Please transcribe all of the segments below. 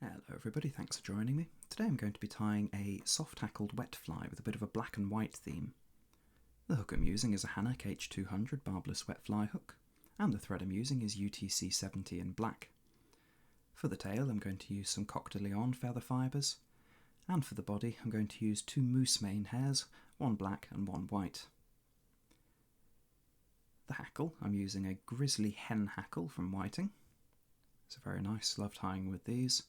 Hello everybody, thanks for joining me. Today I'm going to be tying a soft-hackled wet fly with a bit of a black and white theme. The hook I'm using is a Hanak H200 barbless wet fly hook, and the thread I'm using is UTC 70 in black. For the tail I'm going to use some Coq de Leon feather fibres, and for the body I'm going to use two moose mane hairs, one black and one white. The hackle I'm using a grizzly hen hackle from Whiting. It's a very nice, love tying with these.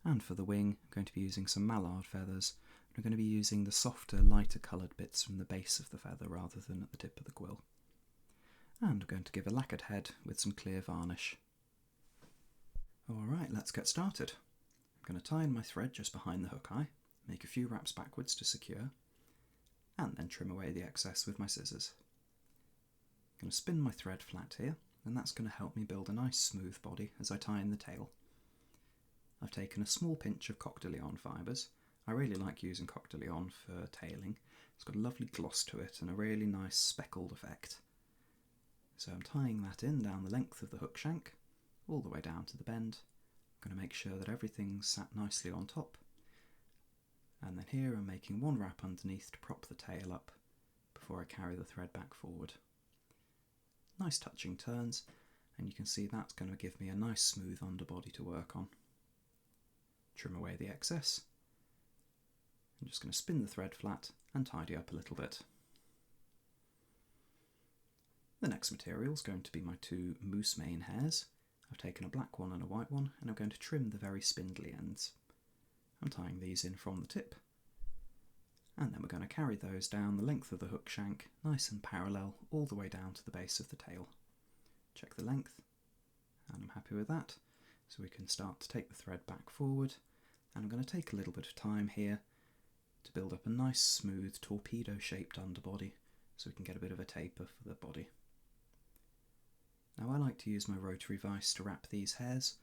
And for the wing, I'm going to be using some mallard feathers. I'm going to be using the softer, lighter coloured bits from the base of the feather rather than at the tip of the quill. And I'm going to give a lacquered head with some clear varnish. Alright, let's get started. I'm going to tie in my thread just behind the hook eye, make a few wraps backwards to secure, and then trim away the excess with my scissors. I'm going to spin my thread flat here, and that's going to help me build a nice smooth body as I tie in the tail. I've taken a small pinch of Coq de Leon fibres. I really like using Coq de Leon for tailing. It's got a lovely gloss to it and a really nice speckled effect. So I'm tying that in down the length of the hook shank, all the way down to the bend. I'm going to make sure that everything's sat nicely on top. And then here I'm making one wrap underneath to prop the tail up before I carry the thread back forward. Nice touching turns, and you can see that's going to give me a nice smooth underbody to work on. Trim away the excess. I'm just going to spin the thread flat and tidy up a little bit. The next material is going to be my two moose mane hairs. I've taken a black one and a white one, and I'm going to trim the very spindly ends. I'm tying these in from the tip, and then we're going to carry those down the length of the hook shank, nice and parallel, all the way down to the base of the tail. Check the length, and I'm happy with that. So we can start to take the thread back forward, and I'm going to take a little bit of time here to build up a nice smooth torpedo shaped underbody so we can get a bit of a taper for the body. Now I like to use my rotary vise to wrap these hairs.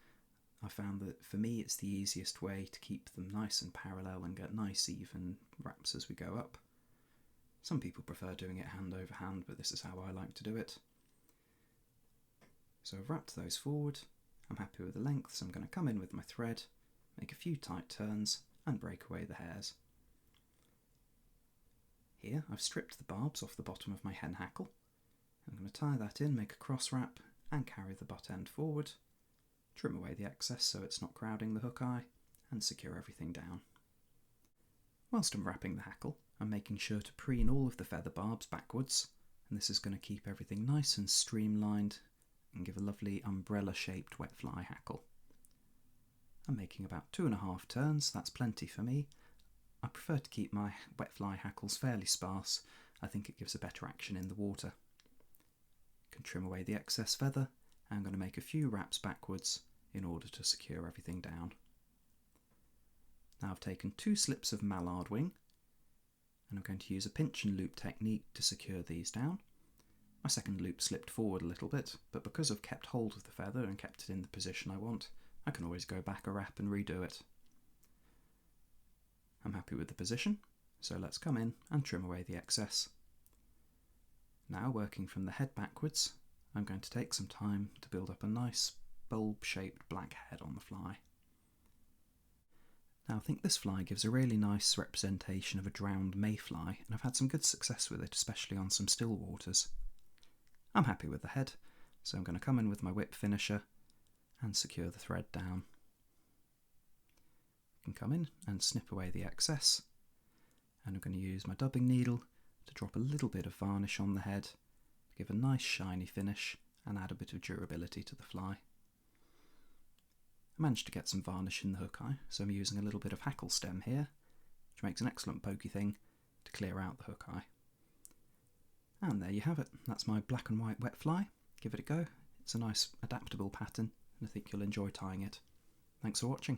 I found that for me it's the easiest way to keep them nice and parallel and get nice even wraps as we go up. Some people prefer doing it hand over hand, but this is how I like to do it. So I've wrapped those forward. I'm happy with the length, so I'm going to come in with my thread, make a few tight turns, and break away the hairs. Here I've stripped the barbs off the bottom of my hen hackle. I'm going to tie that in, make a cross wrap, and carry the butt end forward, trim away the excess so it's not crowding the hook eye, and secure everything down. Whilst I'm wrapping the hackle, I'm making sure to preen all of the feather barbs backwards, and this is going to keep everything nice and streamlined and give a lovely umbrella-shaped wet fly hackle. I'm making about 2.5 turns, that's plenty for me. I prefer to keep my wet fly hackles fairly sparse. I think it gives a better action in the water. I can trim away the excess feather, and I'm going to make a few wraps backwards in order to secure everything down. Now I've taken 2 slips of mallard wing, and I'm going to use a pinch and loop technique to secure these down. My second loop slipped forward a little bit, but because I've kept hold of the feather and kept it in the position I want, I can always go back a wrap and redo it. I'm happy with the position, so let's come in and trim away the excess. Now, working from the head backwards, I'm going to take some time to build up a nice bulb-shaped black head on the fly. Now I think this fly gives a really nice representation of a drowned mayfly, and I've had some good success with it, especially on some still waters. I'm happy with the head, so I'm going to come in with my whip finisher and secure the thread down. I can come in and snip away the excess, and I'm going to use my dubbing needle to drop a little bit of varnish on the head to give a nice shiny finish and add a bit of durability to the fly. I managed to get some varnish in the hook eye, so I'm using a little bit of hackle stem here, which makes an excellent pokey thing to clear out the hook eye. And there you have it, that's my black and white wet fly. Give it a go, it's a nice adaptable pattern and I think you'll enjoy tying it. Thanks for watching.